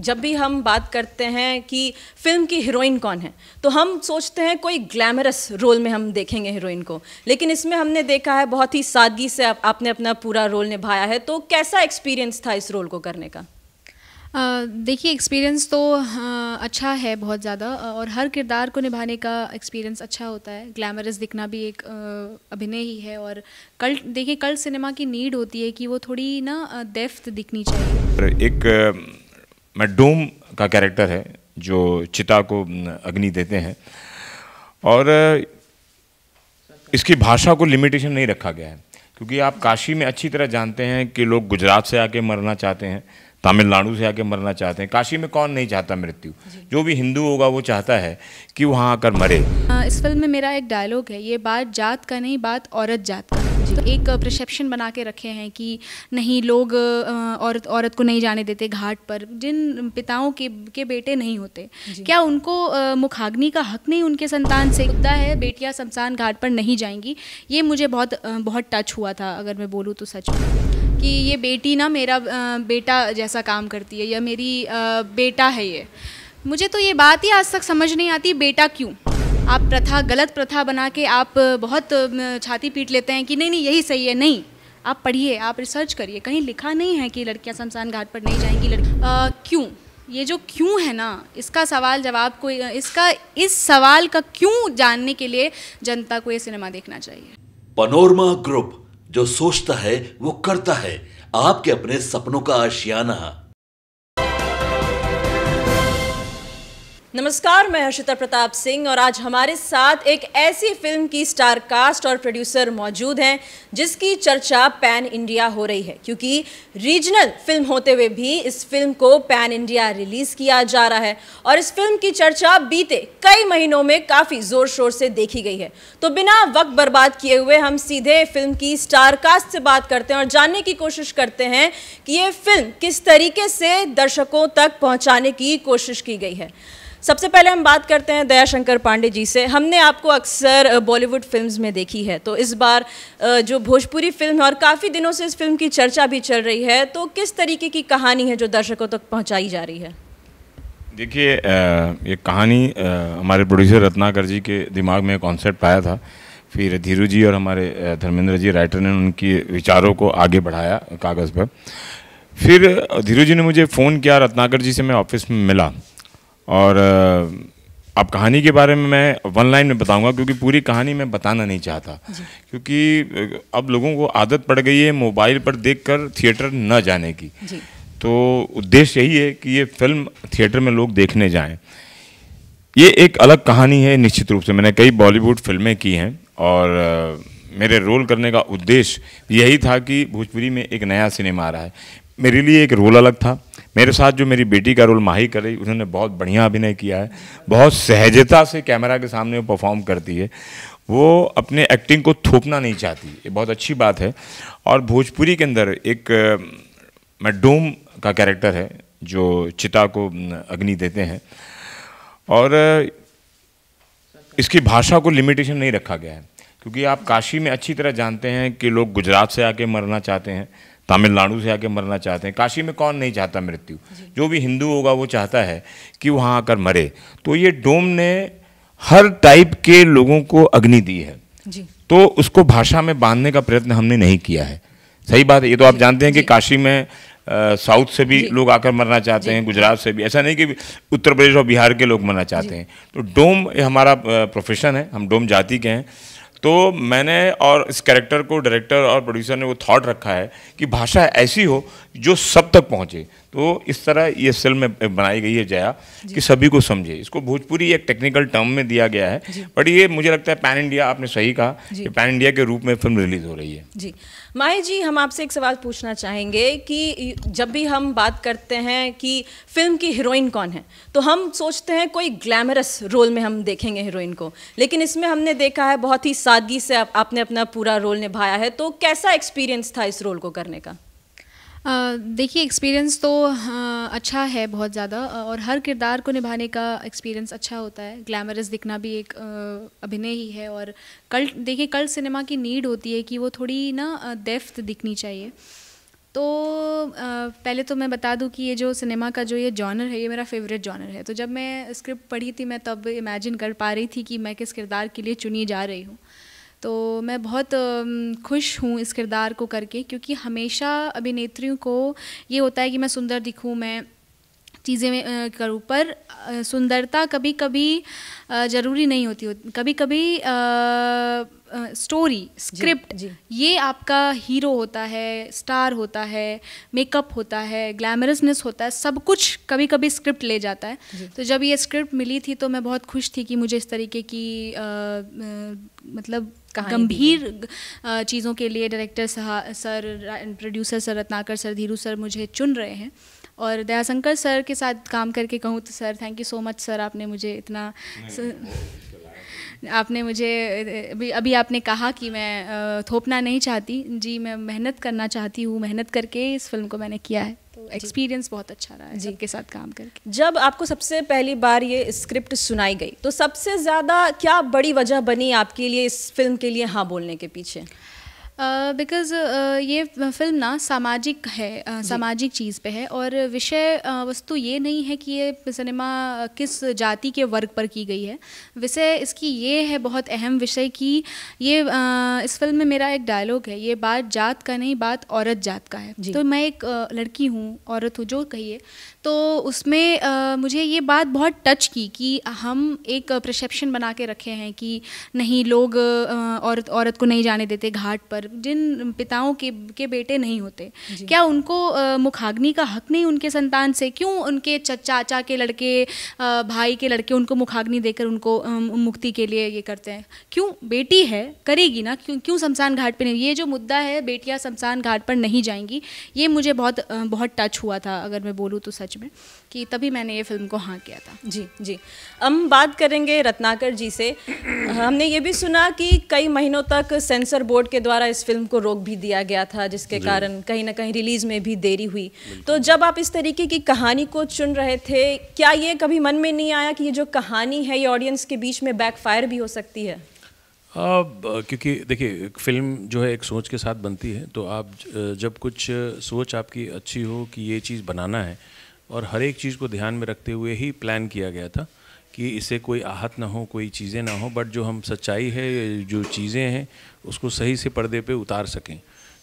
जब भी हम बात करते हैं कि फिल्म की हीरोइन कौन है तो हम सोचते हैं कोई ग्लैमरस रोल में हम देखेंगे हीरोइन को, लेकिन इसमें हमने देखा है बहुत ही सादगी से आपने अपना पूरा रोल निभाया है। तो कैसा एक्सपीरियंस था इस रोल को करने का? देखिए, एक्सपीरियंस तो अच्छा है बहुत ज़्यादा, और हर किरदार को निभाने का एक्सपीरियंस अच्छा होता है। ग्लैमरस दिखना भी एक अभिनय ही है, और देखिए कल्ट सिनेमा की नीड होती है कि वो थोड़ी ना डेप्थ दिखनी चाहिए। एक डोम का कैरेक्टर है जो चिता को अग्नि देते हैं, और इसकी भाषा को लिमिटेशन नहीं रखा गया है, क्योंकि आप काशी में अच्छी तरह जानते हैं कि लोग गुजरात से आके मरना चाहते हैं, तमिलनाडु से आके मरना चाहते हैं। काशी में कौन नहीं चाहता मृत्यु? जो भी हिंदू होगा वो चाहता है कि वहाँ आकर मरे। इस फिल्म में मेरा एक डायलॉग है, ये बात जात का नहीं, बात औरत जात का। तो एक परसेप्शन बना के रखे हैं कि नहीं, लोग औरत को नहीं जाने देते घाट पर, जिन पिताओं के बेटे नहीं होते, क्या उनको मुखाग्नि का हक नहीं उनके संतान से? मुद्दा है बेटियां शमशान घाट पर नहीं जाएंगी, ये मुझे बहुत टच हुआ था, अगर मैं बोलूँ तो सच में, कि ये बेटी ना मेरा बेटा जैसा काम करती है, या मेरी बेटा है ये। मुझे तो ये बात ही आज तक समझ नहीं आती, बेटा क्यों? आप गलत प्रथा बना के आप बहुत छाती पीट लेते हैं कि नहीं नहीं यही सही है। नहीं, आप पढ़िए, आप रिसर्च करिए, कहीं लिखा नहीं है कि लड़कियां शमशान घाट पर नहीं जाएंगी। क्यों? ये जो क्यों है ना, इसका सवाल जवाब को इस सवाल का क्यों जानने के लिए जनता को ये सिनेमा देखना चाहिए। पनोरमा ग्रुप, जो सोचता है वो करता है, आपके अपने सपनों का आशियाना। नमस्कार, मैं हर्षिता प्रताप सिंह और आज हमारे साथ एक ऐसी फिल्म की स्टार कास्ट और प्रोड्यूसर मौजूद हैं जिसकी चर्चा पैन इंडिया हो रही है, क्योंकि रीजनल फिल्म होते हुए भी इस फिल्म को पैन इंडिया रिलीज किया जा रहा है और इस फिल्म की चर्चा बीते कई महीनों में काफ़ी जोर शोर से देखी गई है। तो बिना वक्त बर्बाद किए हुए हम सीधे फिल्म की स्टार कास्ट से बात करते हैं और जानने की कोशिश करते हैं कि ये फिल्म किस तरीके से दर्शकों तक पहुँचाने की कोशिश की गई है। सबसे पहले हम बात करते हैं दयाशंकर पांडे जी से। हमने आपको अक्सर बॉलीवुड फिल्म्स में देखी है, तो इस बार जो भोजपुरी फिल्म है और काफ़ी दिनों से इस फिल्म की चर्चा भी चल रही है, तो किस तरीके की कहानी है जो दर्शकों तक पहुंचाई जा रही है? देखिए, ये कहानी हमारे प्रोड्यूसर रत्नाकर जी के दिमाग में कॉन्सेप्ट आया था, फिर धीरू जी और हमारे धर्मेंद्र जी राइटर ने उनकी विचारों को आगे बढ़ाया कागज़ पर। फिर धीरू जी ने मुझे फ़ोन किया, रत्नाकर जी से मैं ऑफिस में मिला, और अब कहानी के बारे में मैं वन लाइन में बताऊंगा, क्योंकि पूरी कहानी मैं बताना नहीं चाहता, क्योंकि अब लोगों को आदत पड़ गई है मोबाइल पर देखकर थिएटर न जाने की। तो उद्देश्य यही है कि ये फिल्म थिएटर में लोग देखने जाएं। ये एक अलग कहानी है निश्चित रूप से। मैंने कई बॉलीवुड फिल्में की हैं और मेरे रोल करने का उद्देश्य यही था कि भोजपुरी में एक नया सिनेमा आ रहा है, मेरे लिए एक रोल अलग था। मेरे साथ जो मेरी बेटी का रोल माही कर रही, उन्होंने बहुत बढ़िया अभिनय किया है, बहुत सहजता से कैमरा के सामने वो परफॉर्म करती है, वो अपने एक्टिंग को थोपना नहीं चाहती, ये बहुत अच्छी बात है। और भोजपुरी के अंदर एक डोम का कैरेक्टर है जो चिता को अग्नि देते हैं, और इसकी भाषा को लिमिटेशन नहीं रखा गया है, क्योंकि आप काशी में अच्छी तरह जानते हैं कि लोग गुजरात से आके मरना चाहते हैं, तमिलनाडु से आके मरना चाहते हैं। काशी में कौन नहीं चाहता मृत्यु? जो भी हिंदू होगा वो चाहता है कि वहाँ आकर मरे। तो ये डोम ने हर टाइप के लोगों को अग्नि दी है, तो उसको भाषा में बांधने का प्रयत्न हमने नहीं किया है। सही बात है, ये तो आप जानते हैं कि काशी में साउथ से भी लोग आकर मरना चाहते हैं, गुजरात से भी, ऐसा नहीं कि उत्तर प्रदेश और बिहार के लोग मरना चाहते हैं। तो डोम हमारा प्रोफेशन है, हम डोम जाति के हैं। तो मैंने और इस कैरेक्टर को डायरेक्टर और प्रोड्यूसर ने वो थॉट रखा है कि भाषा ऐसी हो जो सब तक पहुंचे। तो इस तरह ये फिल्म में बनाई गई है जया, कि सभी को समझे। इसको भोजपुरी एक टेक्निकल टर्म में दिया गया है, बट ये मुझे लगता है पैन इंडिया, आपने सही कहा कि पैन इंडिया के रूप में फिल्म रिलीज हो रही है। जी माही जी, हम आपसे एक सवाल पूछना चाहेंगे कि जब भी हम बात करते हैं कि फिल्म की हीरोइन कौन है तो हम सोचते हैं कोई ग्लैमरस रोल में हम देखेंगे हीरोइन को, लेकिन इसमें हमने देखा है बहुत ही सादगी से आपने अपना पूरा रोल निभाया है। तो कैसा एक्सपीरियंस था इस रोल को करने का? देखिए, एक्सपीरियंस तो अच्छा है बहुत ज़्यादा, और हर किरदार को निभाने का एक्सपीरियंस अच्छा होता है। ग्लैमरस दिखना भी एक अभिनय ही है, और देखिए कल्ट सिनेमा की नीड होती है कि वो थोड़ी ना डेप्थ दिखनी चाहिए। तो पहले तो मैं बता दूं कि ये जो सिनेमा का जो ये जॉनर है, ये मेरा फेवरेट जॉनर है। तो जब मैं स्क्रिप्ट पढ़ी थी, मैं तब इमेजिन कर पा रही थी कि मैं किस किरदार के लिए चुनी जा रही हूँ। तो मैं बहुत खुश हूँ इस किरदार को करके, क्योंकि हमेशा अभिनेत्रियों को ये होता है कि मैं सुंदर दिखूँ, मैं चीज़ें करूँ, पर सुंदरता कभी कभी ज़रूरी नहीं होती। कभी कभी स्टोरी, स्क्रिप्ट, ये आपका हीरो होता है, स्टार होता है, मेकअप होता है, ग्लैमरसनेस होता है, सब कुछ कभी कभी स्क्रिप्ट ले जाता है। तो जब ये स्क्रिप्ट मिली थी तो मैं बहुत खुश थी कि मुझे इस तरीके की मतलब गंभीर चीज़ों के लिए director sir, producer sir Ratnakar sir, Dhiru sir मुझे चुन रहे हैं। और दयाशंकर सर के साथ काम करके कहूँ तो sir, thank you so much sir, आपने मुझे इतना आपने मुझे अभी आपने कहा कि मैं थोपना नहीं चाहती जी, मैं मेहनत करना चाहती हूँ, मेहनत करके इस फिल्म को मैंने किया है। तो एक्सपीरियंस बहुत अच्छा रहा है जी के साथ काम करके। जब आपको सबसे पहली बार ये स्क्रिप्ट सुनाई गई तो सबसे ज़्यादा क्या बड़ी वजह बनी आपके लिए इस फिल्म के लिए हाँ बोलने के पीछे? बिकॉज़ ये फिल्म ना सामाजिक है, सामाजिक चीज़ पे है, और विषय वस्तु ये नहीं है कि ये सिनेमा किस जाति के वर्ग पर की गई है। विषय इसकी ये है, बहुत अहम विषय, कि ये इस फिल्म में मेरा एक डायलॉग है, ये बात जात का नहीं, बात औरत जात का है। तो मैं एक लड़की हूँ, औरत हूँ, जो कहिए, तो उसमें मुझे ये बात बहुत टच की कि हम एक परसेप्शन बना के रखे हैं कि नहीं, लोग औरत को नहीं जाने देते घाट पर, जिन पिताओं के बेटे नहीं होते, क्या उनको मुखाग्नि का हक नहीं उनके संतान से? क्यों उनके चाचा के लड़के, भाई के लड़के उनको मुखाग्नि देकर उनको मुक्ति के लिए ये करते हैं? क्यों? बेटी है, करेगी ना, क्यों शमशान घाट पे नहीं? ये जो मुद्दा है, बेटियां शमशान घाट पर नहीं जाएंगी, ये मुझे बहुत टच हुआ था, अगर मैं बोलूँ तो सच में, कि तभी मैंने ये फिल्म को हाँ किया था। जी। हम बात करेंगे रत्नाकर जी से। हमने ये भी सुना कि कई महीनों तक सेंसर बोर्ड के द्वारा इस फिल्म को रोक भी दिया गया था, जिसके कारण कहीं ना कहीं रिलीज में भी देरी हुई। तो जब आप इस तरीके की कहानी को चुन रहे थे, क्या ये कभी मन में नहीं आया कि ये जो कहानी है ये ऑडियंस के बीच में बैकफायर भी हो सकती है? क्योंकि देखिए, फिल्म जो है एक सोच के साथ बनती है, तो आप जब कुछ सोच आपकी अच्छी हो कि ये चीज़ बनाना है, और हर एक चीज़ को ध्यान में रखते हुए ही प्लान किया गया था कि इससे कोई आहत ना हो, कोई चीज़ें ना हो, बट जो हम सच्चाई है, जो चीज़ें हैं, उसको सही से पर्दे पे उतार सकें।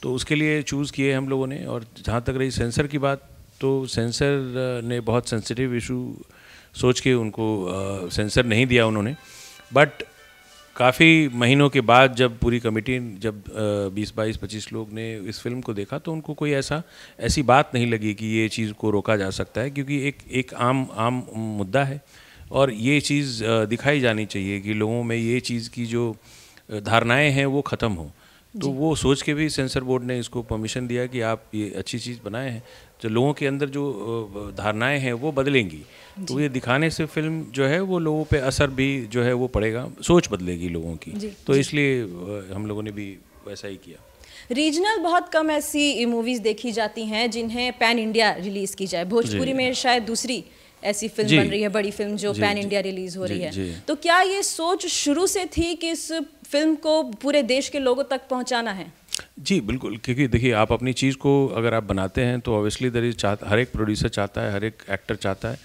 तो उसके लिए चूज़ किए हम लोगों ने। और जहाँ तक रही सेंसर की बात, तो सेंसर ने बहुत सेंसिटिव इशू सोच के उनको सेंसर नहीं दिया उन्होंने। बट काफ़ी महीनों के बाद जब पूरी कमेटी, जब 20-22-25 लोग ने इस फिल्म को देखा, तो उनको कोई ऐसी बात नहीं लगी कि ये चीज़ को रोका जा सकता है, क्योंकि एक आम मुद्दा है, और ये चीज़ दिखाई जानी चाहिए कि लोगों में ये चीज़ की जो धारणाएं हैं वो ख़त्म हो। तो वो सोच के भी सेंसर बोर्ड ने इसको परमिशन दिया कि आप ये अच्छी चीज़ बनाए हैं, तो लोगों के अंदर जो धारणाएं हैं वो बदलेंगी। तो ये दिखाने से फिल्म जो है वो लोगों पे असर भी जो है वो पड़ेगा, सोच बदलेगी लोगों की। तो इसलिए हम लोगों ने भी वैसा ही किया। रीजनल बहुत कम ऐसी मूवीज़ देखी जाती हैं जिन्हें पैन इंडिया रिलीज़ की जाए। भोजपुरी में शायद दूसरी ऐसी फिल्म बन रही है, बड़ी फिल्म जो पैन इंडिया रिलीज़ हो रही है। तो क्या ये सोच शुरू से थी कि इस फिल्म को पूरे देश के लोगों तक पहुंचाना है? जी बिल्कुल, क्योंकि देखिए, आप अपनी चीज़ को अगर आप बनाते हैं तो ऑब्वियसली हर एक प्रोड्यूसर चाहता है, हर एक एक्टर चाहता है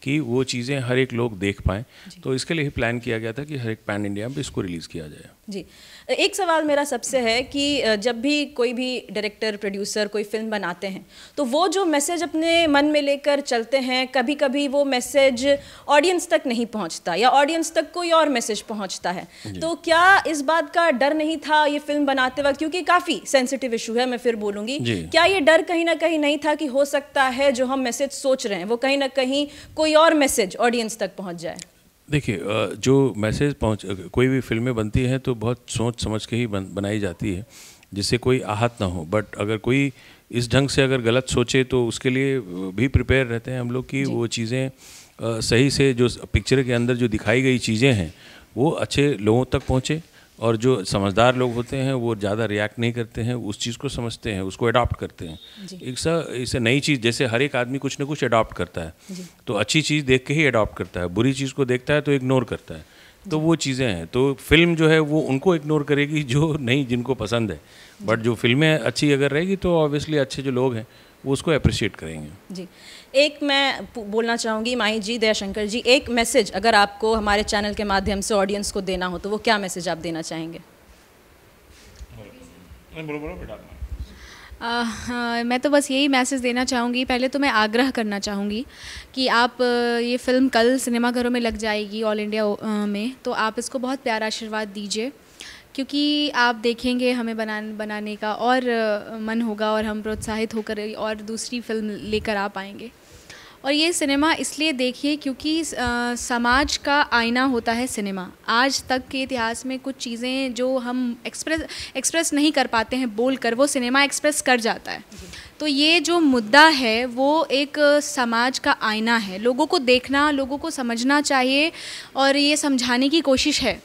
कि वो चीज़ें हर एक लोग देख पाएँ। तो इसके लिए ही प्लान किया गया था कि हर एक पैन इंडिया में इसको रिलीज़ किया जाए। जी, एक सवाल मेरा सबसे है कि जब भी कोई भी डायरेक्टर, प्रोड्यूसर कोई फिल्म बनाते हैं, तो वो जो मैसेज अपने मन में लेकर चलते हैं, कभी कभी वो मैसेज ऑडियंस तक नहीं पहुंचता, या ऑडियंस तक कोई और मैसेज पहुंचता है। तो क्या इस बात का डर नहीं था ये फिल्म बनाते वक्त, क्योंकि काफ़ी सेंसिटिव इशू है, मैं फिर बोलूँगी, क्या ये डर कहीं ना कहीं नहीं था कि हो सकता है जो हम मैसेज सोच रहे हैं वो कहीं ना कहीं कोई और मैसेज ऑडियंस तक पहुँच जाए? देखिए, जो मैसेज कोई भी फिल्में बनती हैं तो बहुत सोच समझ के ही बनाई जाती है, जिससे कोई आहत ना हो। बट अगर कोई इस ढंग से अगर गलत सोचे तो उसके लिए भी प्रिपेयर रहते हैं हम लोग कि वो चीज़ें सही से, जो पिक्चर के अंदर जो दिखाई गई चीज़ें हैं वो अच्छे लोगों तक पहुँचे, और जो समझदार लोग होते हैं वो ज़्यादा रिएक्ट नहीं करते हैं, उस चीज़ को समझते हैं, उसको अडॉप्ट करते हैं। इसे नई चीज़, जैसे हर एक आदमी कुछ ना कुछ अडॉप्ट करता है, तो अच्छी चीज़ देख के ही अडॉप्ट करता है, बुरी चीज़ को देखता है तो इग्नोर करता है। तो वो चीज़ें हैं। तो फिल्म जो है वो उनको इग्नोर करेगी जो नहीं, जिनको पसंद है। बट जो फिल्में अच्छी अगर रहेगी तो ऑब्वियसली अच्छे जो लोग हैं वो उसको अप्रिशिएट करेंगे। जी, एक मैं बोलना चाहूँगी माही जी, दयाशंकर जी, एक मैसेज अगर आपको हमारे चैनल के माध्यम से ऑडियंस को देना हो तो वो क्या मैसेज आप देना चाहेंगे? मैं तो बस यही मैसेज देना चाहूँगी। पहले तो मैं आग्रह करना चाहूँगी कि आप ये फ़िल्म कल सिनेमाघरों में लग जाएगी ऑल इंडिया में, तो आप इसको बहुत प्यारा आशीर्वाद दीजिए, क्योंकि आप देखेंगे हमें बनाने का और मन होगा और हम प्रोत्साहित होकर और दूसरी फिल्म लेकर आ पाएंगे। और ये सिनेमा इसलिए देखिए क्योंकि समाज का आईना होता है सिनेमा। आज तक के इतिहास में कुछ चीज़ें जो हम एक्सप्रेस नहीं कर पाते हैं बोल कर, वो सिनेमा एक्सप्रेस कर जाता है। तो ये जो मुद्दा है वो एक समाज का आईना है। लोगों को देखना, लोगों को समझना चाहिए और ये समझाने की कोशिश है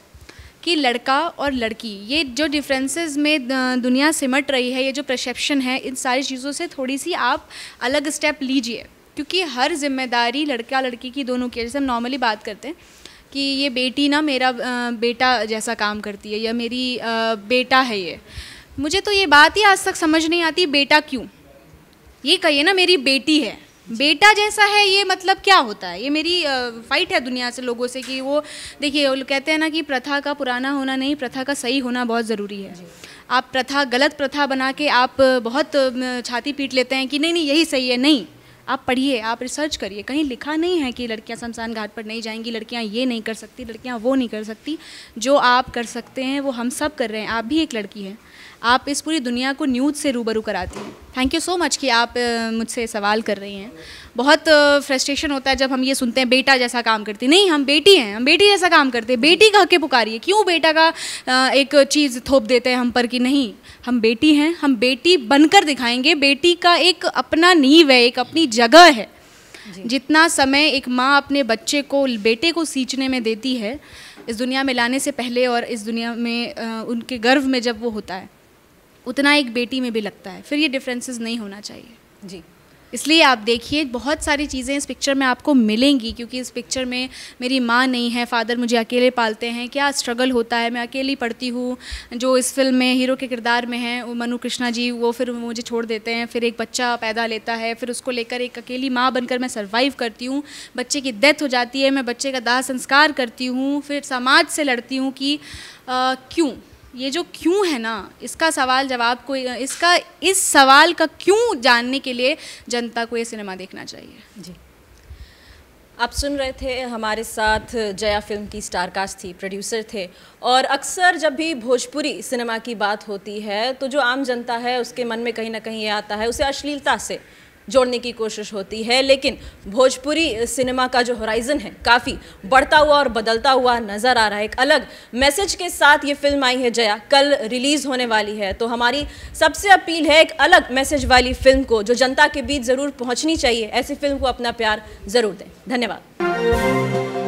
कि लड़का और लड़की, ये जो डिफरेंसेस में दुनिया सिमट रही है, ये जो परसेप्शन है, इन सारी चीज़ों से थोड़ी सी आप अलग स्टेप लीजिए, क्योंकि हर जिम्मेदारी लड़का लड़की की दोनों की, जैसे हम नॉर्मली बात करते हैं कि ये बेटी ना मेरा बेटा जैसा काम करती है या मेरी बेटा है ये, मुझे तो ये बात ही आज तक समझ नहीं आती, बेटा क्यों? ये कहिए ना मेरी बेटी है, बेटा जैसा है, ये मतलब क्या होता है? ये मेरी फ़ाइट है दुनिया से, लोगों से कि वो देखिए, वो कहते हैं ना कि प्रथा का पुराना होना नहीं, प्रथा का सही होना बहुत ज़रूरी है। आप प्रथा, गलत प्रथा बना के आप बहुत छाती पीट लेते हैं कि नहीं नहीं यही सही है। नहीं, आप पढ़िए, आप रिसर्च करिए, कहीं लिखा नहीं है कि लड़कियां शमशान घाट पर नहीं जाएंगी, लड़कियां ये नहीं कर सकती, लड़कियां वो नहीं कर सकती। जो आप कर सकते हैं वो हम सब कर रहे हैं। आप भी एक लड़की हैं, आप इस पूरी दुनिया को न्यूज़ से रूबरू कराती हैं। थैंक यू सो मच कि आप मुझसे सवाल कर रही हैं। बहुत फ्रस्ट्रेशन होता है जब हम ये सुनते हैं बेटा जैसा काम करती। नहीं, हम बेटी हैं, हम बेटी जैसा काम करते हैं। बेटी कह के पुकारिए, क्यों बेटा का एक चीज़ थोप देते हैं हम पर कि नहीं, हम बेटी हैं, हम बेटी बनकर दिखाएंगे। बेटी का एक अपना नींव है, एक अपनी जगह है। जितना समय एक माँ अपने बच्चे को, बेटे को सींचने में देती है, इस दुनिया में लाने से पहले और इस दुनिया में उनके गर्भ में जब वो होता है, उतना एक बेटी में भी लगता है। फिर ये डिफरेंसेस नहीं होना चाहिए जी। इसलिए आप देखिए, बहुत सारी चीज़ें इस पिक्चर में आपको मिलेंगी, क्योंकि इस पिक्चर में मेरी माँ नहीं है, फादर मुझे अकेले पालते हैं, क्या स्ट्रगल होता है, मैं अकेली पढ़ती हूँ। जो इस फिल्म में हीरो के किरदार में हैं वो मनु कृष्णा जी, वो फिर मुझे छोड़ देते हैं, फिर एक बच्चा पैदा लेता है, फिर उसको लेकर एक अकेली माँ बनकर मैं सर्वाइव करती हूँ। बच्चे की डेथ हो जाती है, मैं बच्चे का दाह संस्कार करती हूँ, फिर समाज से लड़ती हूँ कि क्यों, ये जो क्यों है ना, इसका सवाल जवाब को, इस सवाल का क्यों जानने के लिए जनता को ये सिनेमा देखना चाहिए जी। आप सुन रहे थे, हमारे साथ जया फिल्म की स्टार कास्ट थी, प्रोड्यूसर थे। और अक्सर जब भी भोजपुरी सिनेमा की बात होती है तो जो आम जनता है उसके मन में कहीं ना कहीं ये आता है, उसे अश्लीलता से जोड़ने की कोशिश होती है। लेकिन भोजपुरी सिनेमा का जो होराइजन है काफ़ी बढ़ता हुआ और बदलता हुआ नज़र आ रहा है। एक अलग मैसेज के साथ ये फिल्म आई है जया, कल रिलीज़ होने वाली है। तो हमारी सबसे अपील है, एक अलग मैसेज वाली फिल्म को जो जनता के बीच ज़रूर पहुंचनी चाहिए, ऐसी फिल्म को अपना प्यार ज़रूर दें। धन्यवाद।